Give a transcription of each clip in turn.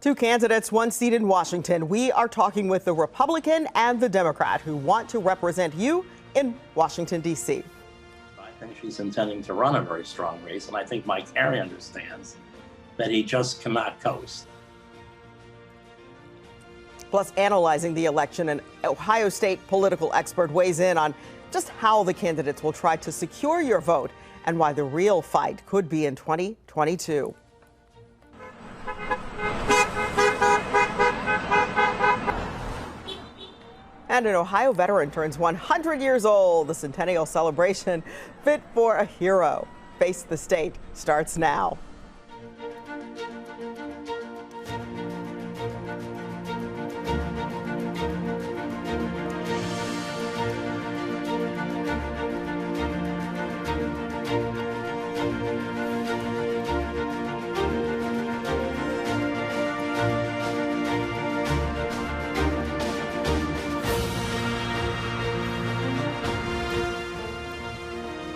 Two candidates, one seat in Washington. We are talking with the Republican and the Democrat who want to represent you in Washington, D.C. I think she's intending to run a very strong race, and I think Mike Carey understands that he just cannot coast. Plus, analyzing the election, an Ohio State political expert weighs in on just how the candidates will try to secure your vote and why the real fight could be in 2022. And an Ohio veteran turns 100 years old. The centennial celebration, fit for a hero. Face the State starts now.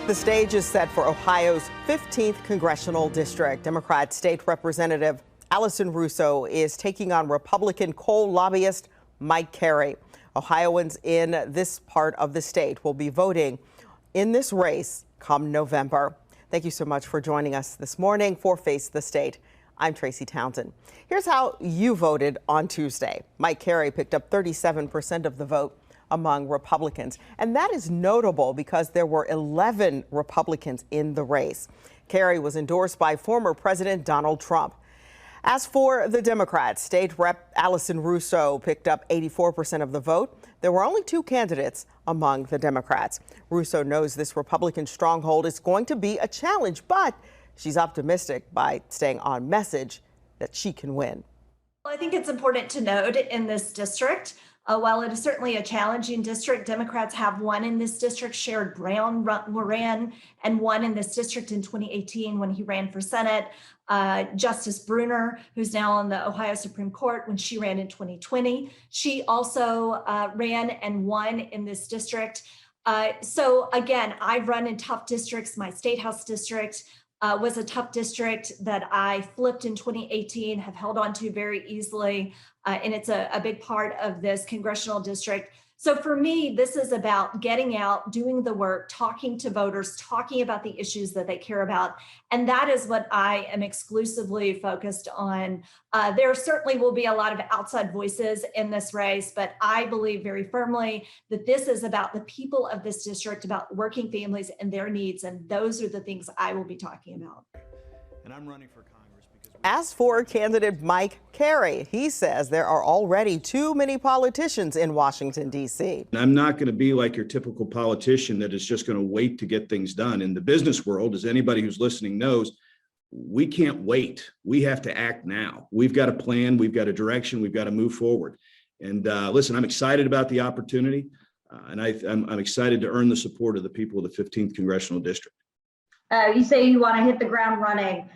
The stage is set for Ohio's 15th Congressional District. Democrat State Representative Allison Russo is taking on Republican coal lobbyist Mike Carey. Ohioans in this part of the state will be voting in this race come November. Thank you so much for joining us this morning for Face the State. I'm Tracy Townsend. Here's how you voted on Tuesday. Mike Carey picked up 37% of the vote among Republicans. And that is notable because there were 11 Republicans in the race. Carey was endorsed by former President Donald Trump. As for the Democrats, State Rep Allison Russo picked up 84% of the vote. There were only two candidates among the Democrats. Russo knows this Republican stronghold is going to be a challenge, but she's optimistic by staying on message that she can win. Well, I think it's important to note in this district, while it is certainly a challenging district, Democrats have won in this district. Sherrod Brown ran and won in this district in 2018 when he ran for Senate. Justice Brunner, who's now on the Ohio Supreme Court, when she ran in 2020, she also ran and won in this district. So again, I've run in tough districts. My State House district was a tough district that I flipped in 2018, have held on to very easily. And it's a big part of this congressional district. So for me, this is about getting out, doing the work, talking to voters, talking about the issues that they care about. And that is what I am exclusively focused on. There certainly will be a lot of outside voices in this race, but I believe very firmly that this is about the people of this district, about working families and their needs. And those are the things I will be talking about. And I'm running for Congress. As for candidate Mike Carey, he says there are already too many politicians in Washington, D.C. I'm not going to be like your typical politician that is just going to wait to get things done. In the business world, as anybody who's listening knows, we can't wait. We have to act now. We've got a plan. We've got a direction. We've got to move forward. And listen, I'm excited about the opportunity, and I'm excited to earn the support of the people of the 15th Congressional District. You say you want to hit the ground running.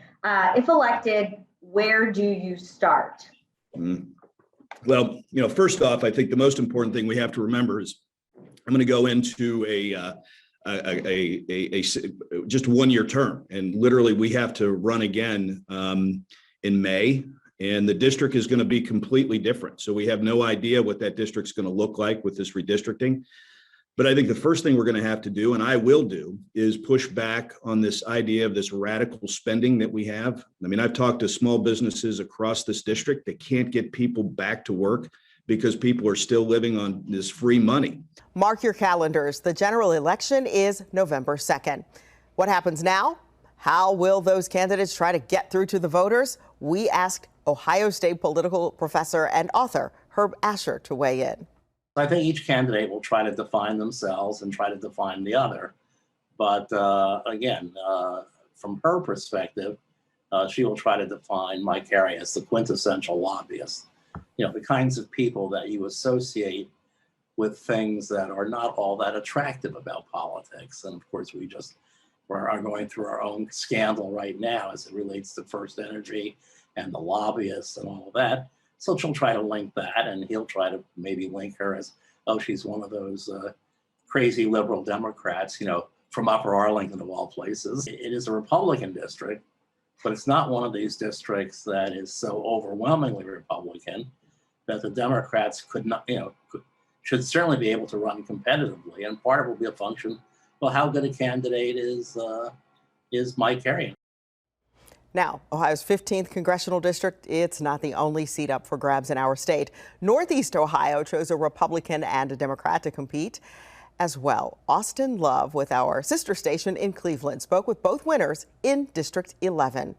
If elected, where do you start? Well, first off, I think the most important thing we have to remember is I'm going to go into a just 1 year term, and literally we have to run again in May, and the district is going to be completely different. So we have no idea what that district's going to look like with this redistricting. But I think the first thing we're going to have to do, and I will do, is push back on this idea of this radical spending that we have. I mean, I've talked to small businesses across this district that can't get people back to work because people are still living on this free money. Mark your calendars. The general election is November 2nd. What happens now? How will those candidates try to get through to the voters? We asked Ohio State political professor and author Herb Asher to weigh in. I think each candidate will try to define themselves and try to define the other. But again, from her perspective, she will try to define Mike Carey as the quintessential lobbyist. The kinds of people that you associate with things that are not all that attractive about politics. And of course, we are going through our own scandal right now as it relates to First Energy and the lobbyists and all of that. So she'll try to link that, and he'll try to maybe link her as, oh, she's one of those crazy liberal Democrats, from Upper Arlington of all places. It is a Republican district, But it's not one of these districts that is so overwhelmingly Republican that the Democrats could not, should certainly be able to run competitively. And part of it will be a function, well, how good a candidate is Mike Carey. Now, Ohio's 15th congressional district, it's not the only seat up for grabs in our state. Northeast Ohio chose a Republican and a Democrat to compete as well. Austin Love with our sister station in Cleveland spoke with both winners in District 11.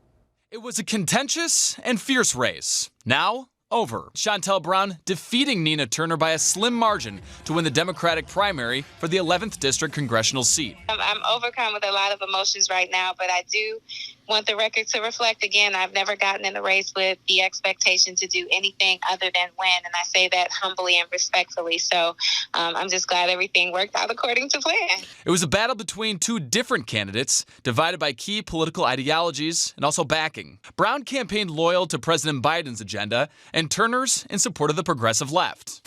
It was a contentious and fierce race. Now, over. Chantel Brown defeating Nina Turner by a slim margin to win the Democratic primary for the 11th District congressional seat. I'm overcome with a lot of emotions right now, but I do want the record to reflect again, I've never gotten in the race with the expectation to do anything other than win, and I say that humbly and respectfully. So I'm just glad everything worked out according to plan. It was a battle between two different candidates, divided by key political ideologies and also backing. Brown campaigned loyal to President Biden's agenda, and Turner's in support of the progressive left.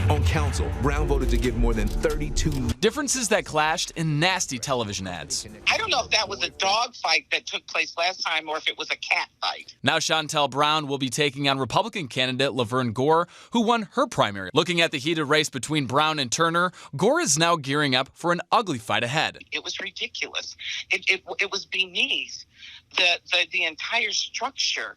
On council, Brown voted to give more than 32. Differences that clashed in nasty television ads. I don't know if that was a dog fight that took place last time or if it was a cat fight. Now Chantel Brown will be taking on Republican candidate Laverne Gore, who won her primary. Looking at the heated race between Brown and Turner, Gore is now gearing up for an ugly fight ahead. It was ridiculous. It was beneath the entire structure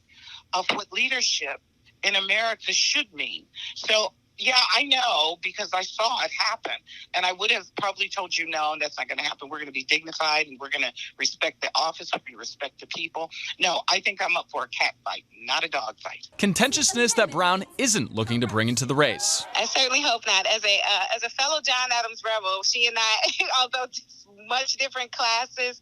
of what leadership in America should mean. So, yeah, I know because I saw it happen. And I would have probably told you, no, that's not going to happen. We're going to be dignified and we're going to respect the office. We're going to respect the people. No, I think I'm up for a cat fight, not a dog fight. Contentiousness that Brown isn't looking to bring into the race. I certainly hope not. As a fellow John Adams rebel, she and I, although much different classes,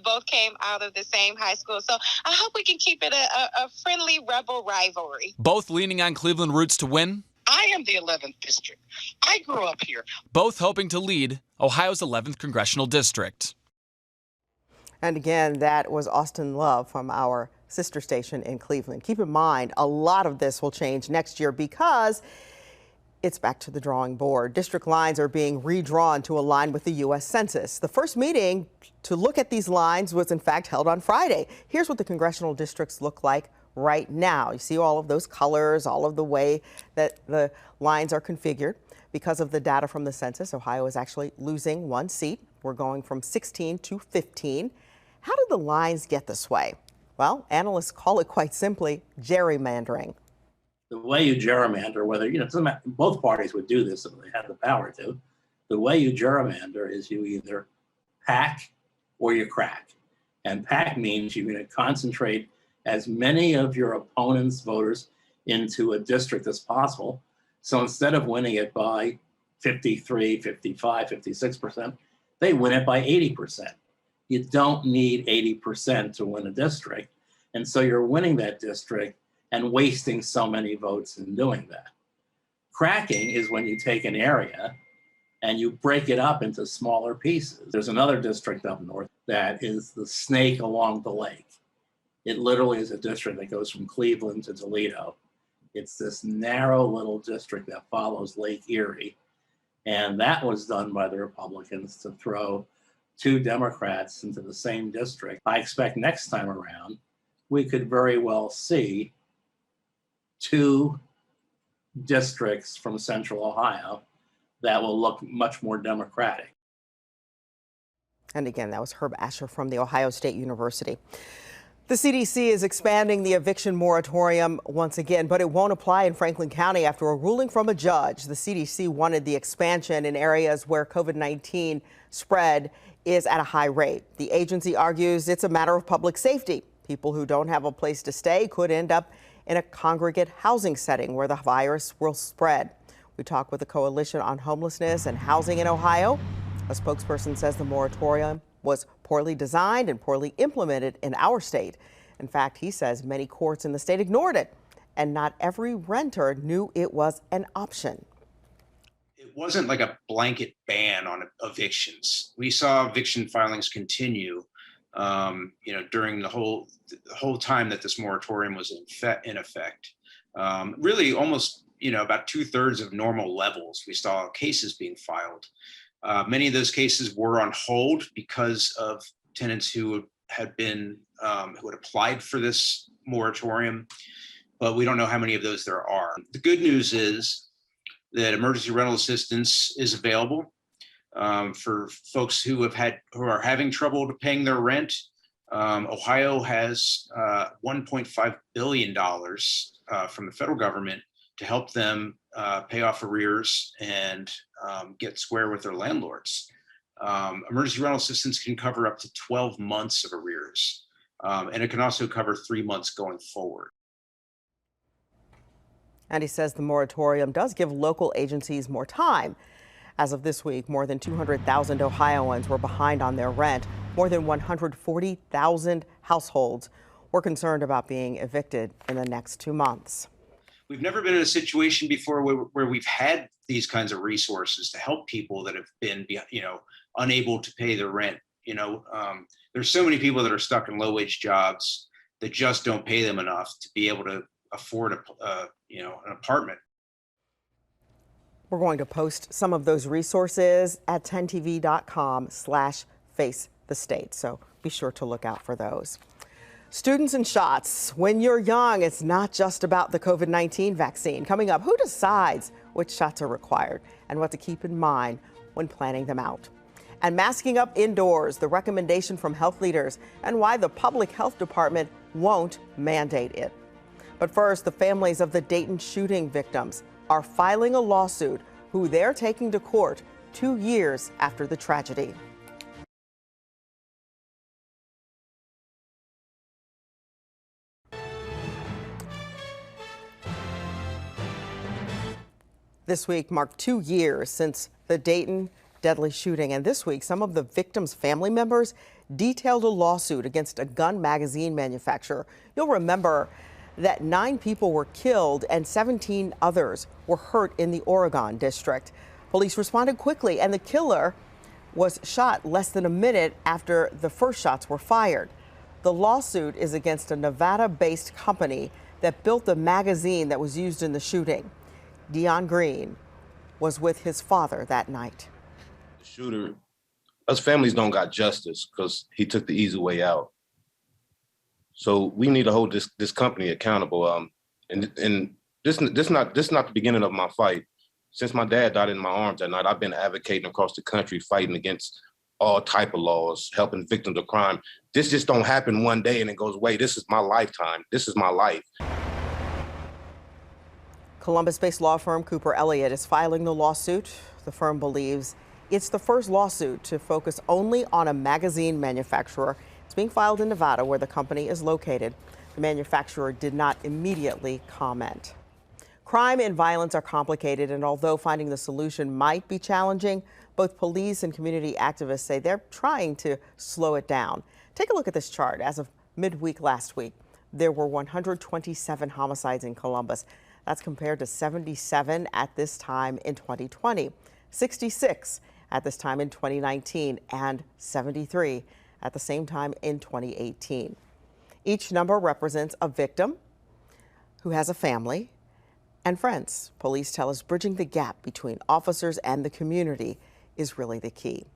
both came out of the same high school. So I hope we can keep it a friendly rebel rivalry. Both leaning on Cleveland roots to win. I am the 11th district. I grew up here. Both hoping to lead Ohio's 11th congressional district. And again, that was Austin Love from our sister station in Cleveland. Keep in mind, a lot of this will change next year because it's back to the drawing board. District lines are being redrawn to align with the U.S. Census. The first meeting to look at these lines was in fact held on Friday. Here's what the congressional districts look like right now. You see all of those colors, all of the way that the lines are configured. Because of the data from the census, Ohio is actually losing one seat. We're going from 16 to 15. How did the lines get this way? Well, analysts call it quite simply gerrymandering. The way you gerrymander, whether, it doesn't matter, both parties would do this if they had the power to. The way you gerrymander is you either pack or you crack. And pack means you're going to concentrate as many of your opponent's voters into a district as possible. So instead of winning it by 53, 55, 56%, they win it by 80%. You don't need 80% to win a district. And so you're winning that district and wasting so many votes in doing that. Cracking is when you take an area and you break it up into smaller pieces. There's another district up north that is the snake along the lake. It literally is a district that goes from Cleveland to Toledo. It's this narrow little district that follows Lake Erie. And that was done by the Republicans to throw two Democrats into the same district. I expect next time around, we could very well see two districts from Central Ohio that will look much more Democratic. And again, that was Herb Asher from The Ohio State University. The CDC is expanding the eviction moratorium once again, but it won't apply in Franklin County after a ruling from a judge. The CDC wanted the expansion in areas where COVID-19 spread is at a high rate. The agency argues it's a matter of public safety. People who don't have a place to stay could end up in a congregate housing setting where the virus will spread. We talked with the Coalition on Homelessness and Housing in Ohio. A spokesperson says the moratorium was poorly designed and poorly implemented in our state. In fact, he says many courts in the state ignored it, and not every renter knew it was an option. It wasn't like a blanket ban on evictions. We saw eviction filings continue, during the whole time that this moratorium was in effect. Really, almost, about 2/3 of normal levels, we saw cases being filed. Many of those cases were on hold because of tenants who had been who had applied for this moratorium, but we don't know how many of those there are. The good news is that emergency rental assistance is available for folks who are having trouble paying their rent. Ohio has $1.5 billion from the federal government to help them pay off arrears and get square with their landlords. Emergency rental assistance can cover up to 12 months of arrears, and it can also cover 3 months going forward. And he says the moratorium does give local agencies more time. As of this week, more than 200,000 Ohioans were behind on their rent. More than 140,000 households were concerned about being evicted in the next 2 months. We've never been in a situation before where we've had these kinds of resources to help people that have been, unable to pay their rent. There's so many people that are stuck in low-wage jobs that just don't pay them enough to be able to afford an apartment. We're going to post some of those resources at 10tv.com/facethestate. So be sure to look out for those. Students and shots. When you're young, it's not just about the COVID-19 vaccine. Coming up, who decides which shots are required and what to keep in mind when planning them out? And masking up indoors, the recommendation from health leaders and why the public health department won't mandate it. But first, the families of the Dayton shooting victims are filing a lawsuit who they're taking to court 2 years after the tragedy. This week marked 2 years since the Dayton deadly shooting, and this week some of the victims' family members detailed a lawsuit against a gun magazine manufacturer. You'll remember that 9 people were killed and 17 others were hurt in the Oregon district. Police responded quickly, and the killer was shot less than a minute after the first shots were fired. The lawsuit is against a Nevada-based company that built the magazine that was used in the shooting. Dion Green was with his father that night. The shooter, us families don't got justice because he took the easy way out. So we need to hold this company accountable. And this not the beginning of my fight. Since my dad died in my arms that night, I've been advocating across the country, fighting against all type of laws, helping victims of crime. This just don't happen one day and it goes away. This is my lifetime. This is my life. Columbus-based law firm Cooper Elliott is filing the lawsuit. The firm believes it's the first lawsuit to focus only on a magazine manufacturer. It's being filed in Nevada, where the company is located. The manufacturer did not immediately comment. Crime and violence are complicated, and although finding the solution might be challenging, both police and community activists say they're trying to slow it down. Take a look at this chart. As of midweek last week, there were 127 homicides in Columbus. That's compared to 77 at this time in 2020, 66 at this time in 2019, and 73 at the same time in 2018. Each number represents a victim who has a family and friends. Police tell us bridging the gap between officers and the community is really the key.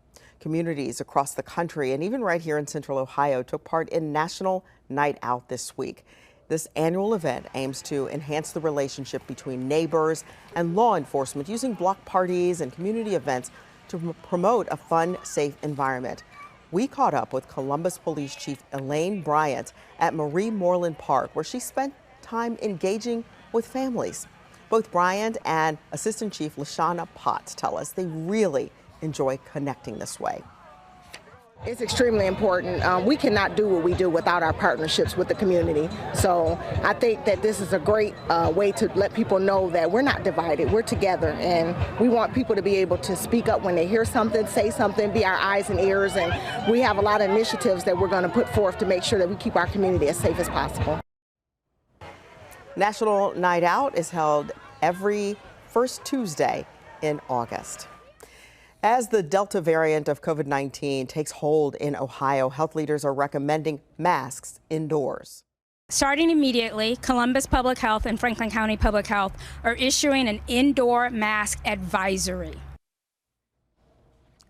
Communities across the country and even right here in Central Ohio took part in National Night Out this week. This annual event aims to enhance the relationship between neighbors and law enforcement using block parties and community events to promote a fun, safe environment. We caught up with Columbus Police Chief Elaine Bryant at Marie Moreland Park, where she spent time engaging with families. Both Bryant and Assistant Chief LaShawna Potts tell us they really enjoy connecting this way. It's extremely important. We cannot do what we do without our partnerships with the community. So I think that this is a great way to let people know that we're not divided, we're together, and we want people to be able to speak up when they hear something, say something, be our eyes and ears, and we have a lot of initiatives that we're going to put forth to make sure that we keep our community as safe as possible. National Night Out is held every first Tuesday in August. As the Delta variant of COVID-19 takes hold in Ohio, health leaders are recommending masks indoors. Starting immediately, Columbus Public Health and Franklin County Public Health are issuing an indoor mask advisory.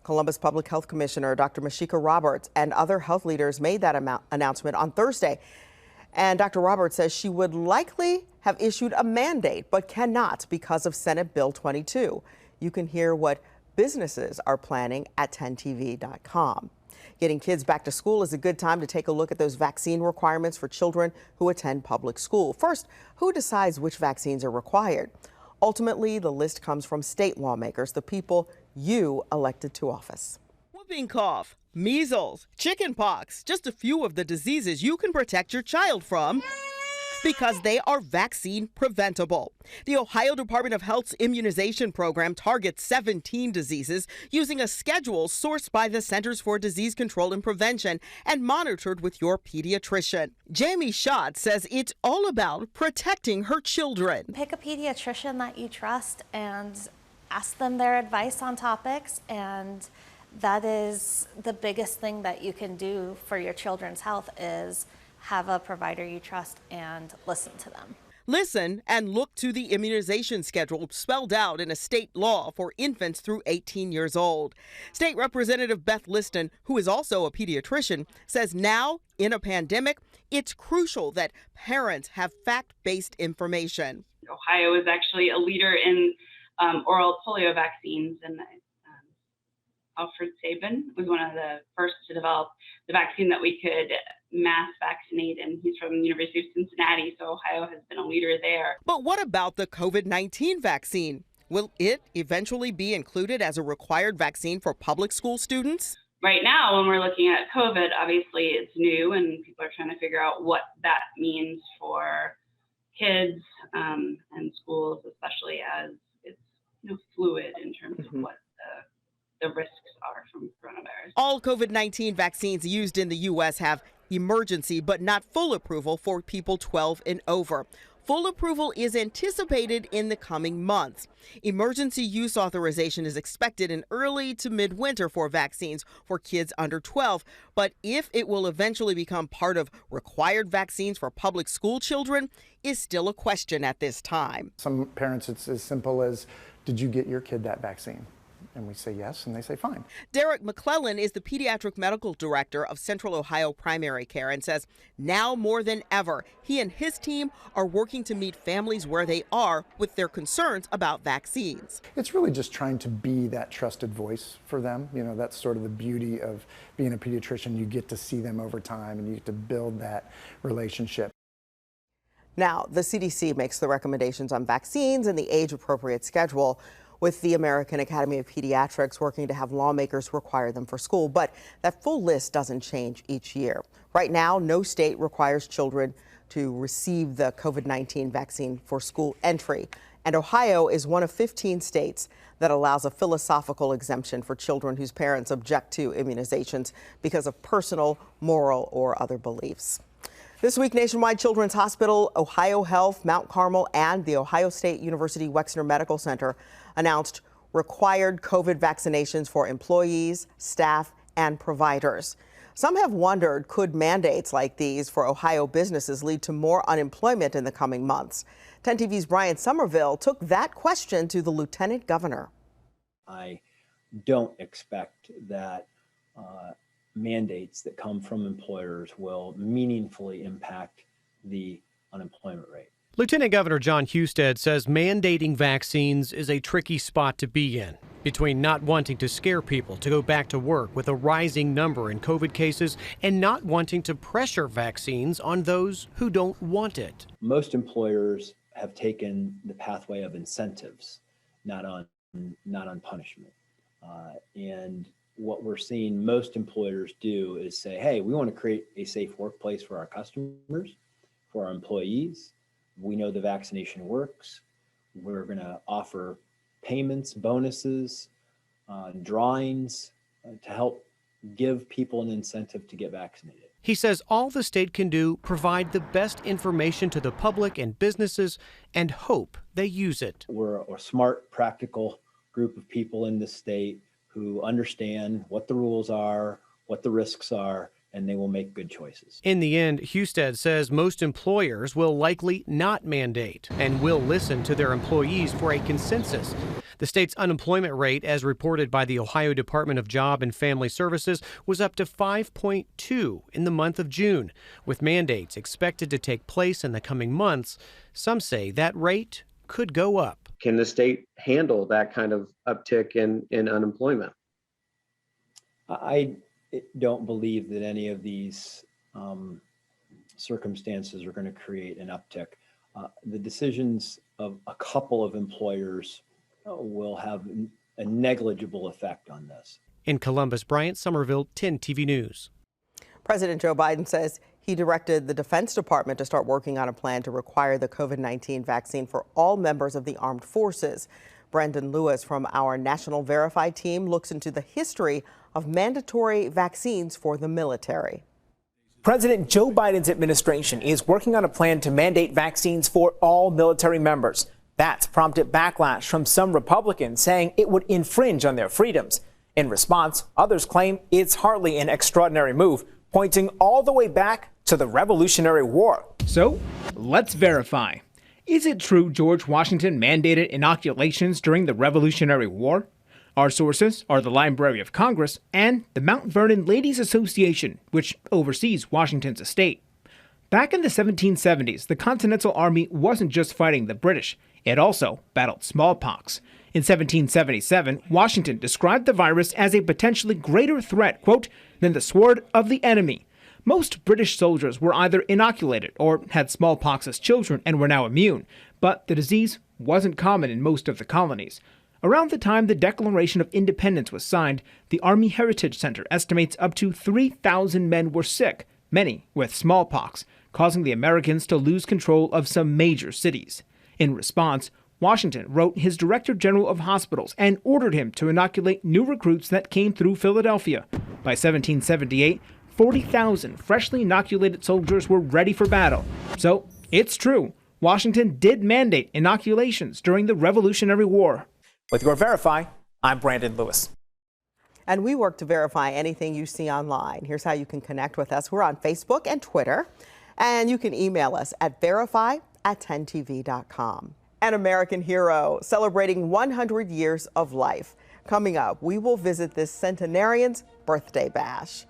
Columbus Public Health Commissioner Dr. Mashika Roberts and other health leaders made that announcement on Thursday. And Dr. Roberts says she would likely have issued a mandate, but cannot because of Senate Bill 22. You can hear what businesses are planning at 10tv.com. Getting kids back to school is a good time to take a look at those vaccine requirements for children who attend public school. First, who decides which vaccines are required? Ultimately, the list comes from state lawmakers, the people you elected to office. Whooping cough, measles, chickenpox, just a few of the diseases you can protect your child from because they are vaccine preventable. The Ohio Department of Health's immunization program targets 17 diseases using a schedule sourced by the Centers for Disease Control and Prevention and monitored with your pediatrician. Jamie Schott says it's all about protecting her children. Pick a pediatrician that you trust and ask them their advice on topics, and that is the biggest thing that you can do for your children's health is have a provider you trust and listen to them. Listen and look to the immunization schedule spelled out in a state law for infants through 18 years old. State Representative Beth Liston, who is also a pediatrician, says now in a pandemic, it's crucial that parents have fact-based information. Ohio is actually a leader in oral polio vaccines, and Alfred Sabin was one of the first to develop the vaccine that we could mass vaccinate, and he's from the University of Cincinnati, so Ohio has been a leader there. But what about the COVID-19 vaccine? Will it eventually be included as a required vaccine for public school students? Right now, when we're looking at COVID, obviously it's new and people are trying to figure out what that means for kids and schools, especially as it's fluid in terms of what the risks are from coronavirus. All COVID-19 vaccines used in the U.S. have emergency but not full approval for people 12 and over. Full approval is anticipated in the coming months. Emergency use authorization is expected in early to midwinter for vaccines for kids under 12. But if it will eventually become part of required vaccines for public school children is still a question at this time. Some parents, it's as simple as, did you get your kid that vaccine? And we say yes, and they say fine. Derek McClellan is the pediatric medical director of Central Ohio Primary Care and says now more than ever, he and his team are working to meet families where they are with their concerns about vaccines. It's really just trying to be that trusted voice for them. That's sort of the beauty of being a pediatrician. You get to see them over time and you get to build that relationship. Now, the CDC makes the recommendations on vaccines and the age-appropriate schedule, with the American Academy of Pediatrics working to have lawmakers require them for school. But that full list doesn't change each year. Right now, no state requires children to receive the COVID-19 vaccine for school entry. And Ohio is one of 15 states that allows a philosophical exemption for children whose parents object to immunizations because of personal, moral, or other beliefs. This week, Nationwide Children's Hospital, Ohio Health, Mount Carmel, and the Ohio State University Wexner Medical Center announced required COVID vaccinations for employees, staff, and providers. Some have wondered, could mandates like these for Ohio businesses lead to more unemployment in the coming months? 10 TV's Brian Somerville took that question to the lieutenant governor. I don't expect that mandates that come from employers will meaningfully impact the unemployment rate. Lieutenant Governor John Husted says mandating vaccines is a tricky spot to be in, between not wanting to scare people to go back to work with a rising number in COVID cases and not wanting to pressure vaccines on those who don't want it. Most employers have taken the pathway of incentives, not on punishment. And what we're seeing most employers do is say, hey, we want to create a safe workplace for our customers, for our employees. We know the vaccination works. We're going to offer payments, bonuses, drawings to help give people an incentive to get vaccinated. He says all the state can do, provide the best information to the public and businesses and hope they use it. We're a smart, practical group of people in this state who understand what the rules are, what the risks are, and they will make good choices. In the end, Husted says most employers will likely not mandate and will listen to their employees for a consensus. The state's unemployment rate, as reported by the Ohio Department of Job and Family Services, was up to 5.2 in the month of June. With mandates expected to take place in the coming months, some say that rate could go up. Can the state handle that kind of uptick in unemployment? I don't believe that any of these circumstances are going to create an uptick. The decisions of a couple of employers will have a negligible effect on this. In Columbus, Bryant Somerville, 10 TV News. President Joe Biden says he directed the Defense Department to start working on a plan to require the COVID-19 vaccine for all members of the armed forces. Brendan Lewis from our National Verify team looks into the history of mandatory vaccines for the military. President Joe Biden's administration is working on a plan to mandate vaccines for all military members. That's prompted backlash from some Republicans saying it would infringe on their freedoms. In response, others claim it's hardly an extraordinary move, pointing all the way back to the Revolutionary War. So, let's verify. Is it true George Washington mandated inoculations during the Revolutionary War? Our sources are the Library of Congress and the Mount Vernon Ladies Association, which oversees Washington's estate. Back in the 1770s, the Continental Army wasn't just fighting the British, it also battled smallpox. In 1777, Washington described the virus as a potentially greater threat, quote, than the sword of the enemy. Most British soldiers were either inoculated or had smallpox as children and were now immune, but the disease wasn't common in most of the colonies. Around the time the Declaration of Independence was signed, the Army Heritage Center estimates up to 3,000 men were sick, many with smallpox, causing the Americans to lose control of some major cities. In response, Washington wrote his Director General of Hospitals and ordered him to inoculate new recruits that came through Philadelphia. By 1778, 40,000 freshly inoculated soldiers were ready for battle. So, it's true, Washington did mandate inoculations during the Revolutionary War. With your Verify, I'm Brandon Lewis. And we work to verify anything you see online. Here's how you can connect with us. We're on Facebook and Twitter, and you can email us at verify@10tv.com. An American hero celebrating 100 years of life. Coming up, we will visit this centenarian's birthday bash.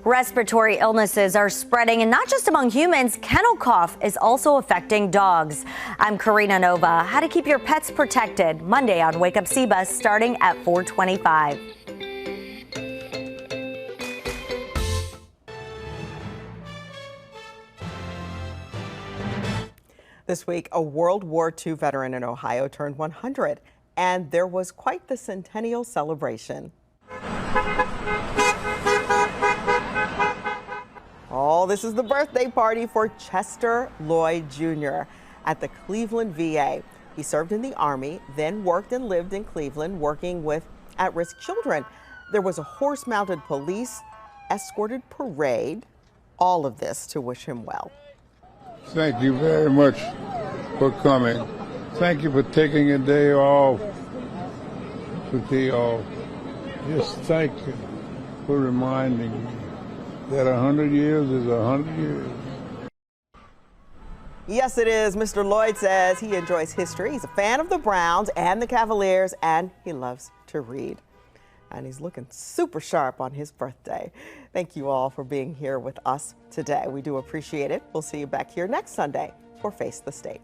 Respiratory illnesses are spreading, and not just among humans. Kennel cough is also affecting dogs. I'm Karina Nova. How to keep your pets protected. Monday on Wake Up CBUS starting at 4:25. This week, a World War II veteran in Ohio turned 100, and there was quite the centennial celebration. Oh, this is the birthday party for Chester Lloyd Jr. at the Cleveland VA. He served in the Army, then worked and lived in Cleveland, working with at-risk children. There was a horse-mounted police escorted parade. All of this to wish him well. Thank you very much for coming. Thank you for taking a day off. Just thank you for reminding me that 100 years is 100 years. Yes, it is. Mr. Lloyd says he enjoys history. He's a fan of the Browns and the Cavaliers, and he loves to read. And he's looking super sharp on his birthday. Thank you all for being here with us today. We do appreciate it. We'll see you back here next Sunday for Face the State.